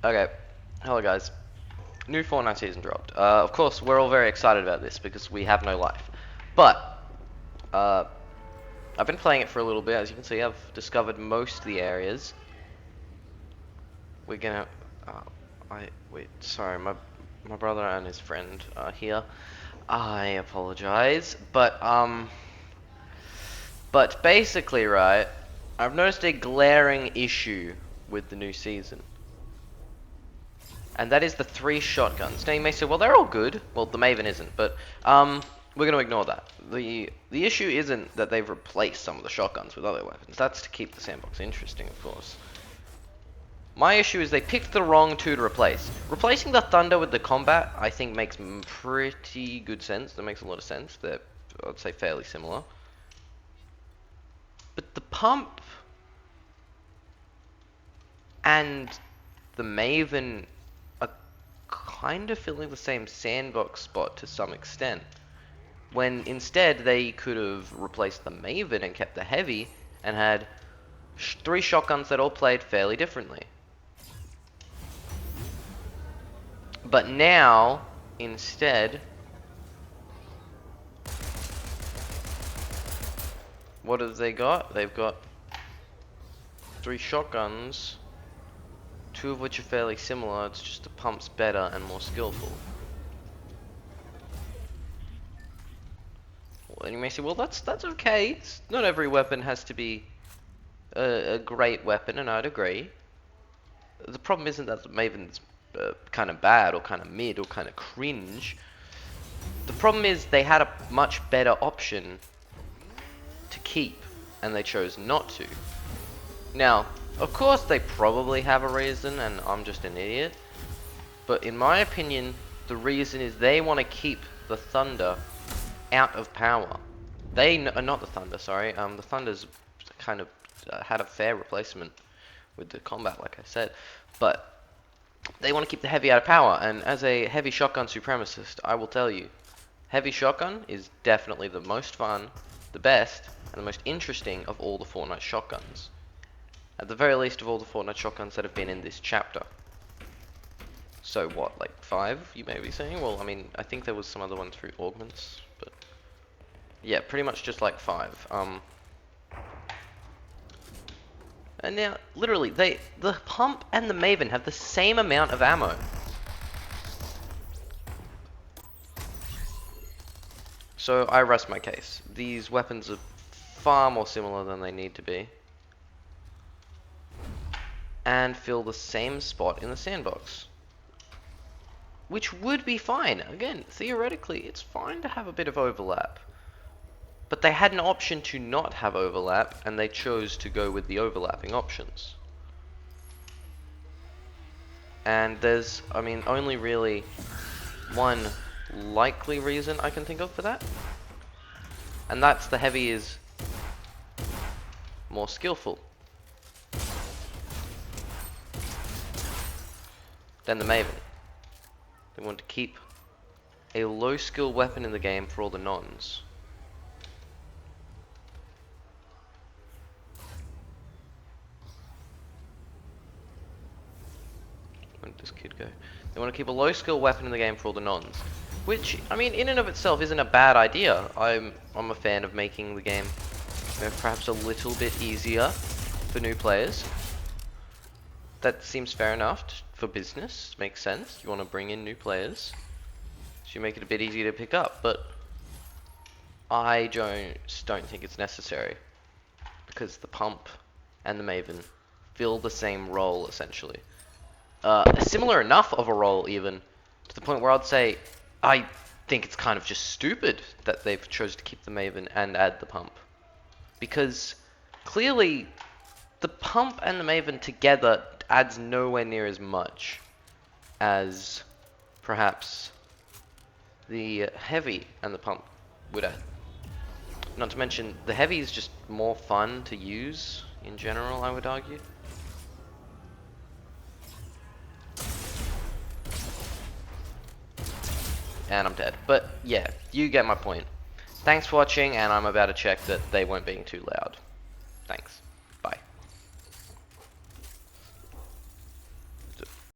Okay, hello guys. New Fortnite season dropped. Of course, we're all very excited about this because we have no life. But uh, I've been playing it for a little bit. As you can see, I've discovered most of the areas. We're gonna. Wait. Sorry, my brother and his friend are here. I apologize, but basically, right, I've noticed a glaring issue with the new season. And that is the 3 shotguns. Now you may say, well, they're all good. Well, the Maven isn't, but we're going to ignore that. The issue isn't that they've replaced some of the shotguns with other weapons. That's to keep the sandbox interesting, of course. My issue is they picked the wrong 2 to replace. Replacing the Thunder with the Combat, I think, makes pretty good sense. That makes a lot of sense. They're, I'd say, fairly similar. But the Pump and the Maven are kind of filling the same sandbox spot to some extent. When instead they could have replaced the Maven and kept the Heavy and had 3 shotguns that all played fairly differently. But now, instead, what have they got? They've got 3 shotguns, 2 of which are fairly similar. It's just the Pump's better and more skillful. And you may say, well, that's okay. Not every weapon has to be a great weapon, and I'd agree. The problem isn't that the Maven's kind of bad, or kind of mid, or kind of cringe. The problem is they had a much better option to keep, and they chose not to. Now, of course, they probably have a reason, and I'm just an idiot. But in my opinion, the reason is they want to keep the Thunder out of power. Not the Thunder, sorry. The Thunder's kind of had a fair replacement with the combat, like I said, but they want to keep the Heavy out of power. And as a heavy shotgun supremacist, I will tell you, heavy shotgun is definitely the most fun, the best, and the most interesting of all the Fortnite shotguns. At the very least, of all the Fortnite shotguns that have been in this chapter. So what, like 5, you may be saying? Well, I mean, I think there was some other one through augments, but yeah, pretty much just like 5. And now, literally, the Pump and the Maven have the same amount of ammo. So I rest my case. These weapons are far more similar than they need to be, and fill the same spot in the sandbox. Which would be fine. Again, theoretically, it's fine to have a bit of overlap. But they had an option to not have overlap, and they chose to go with the overlapping options. And there's, I mean, only really one likely reason I can think of for that. And that's the Heavy is more skillful than the Maven. They want to keep a low skill weapon in the game for all the nons. Where did this kid go? They want to keep a low skill weapon in the game for all the nons. Which, I mean, in and of itself isn't a bad idea. I'm a fan of making the game perhaps a little bit easier for new players. That seems fair enough for business. Makes sense. You want to bring in new players, so you make it a bit easier to pick up. But I don't think it's necessary, because the Pump and the Maven fill the same role essentially. Similar enough of a role, even to the point where I'd say I think it's kind of just stupid that they've chosen to keep the Maven and add the Pump, because clearly the Pump and the Maven together adds nowhere near as much as perhaps the Heavy and the Pump would add. Not to mention, the Heavy is just more fun to use in general, I would argue. And I'm dead. But yeah, you get my point. Thanks for watching, and I'm about to check that they weren't being too loud. Thanks.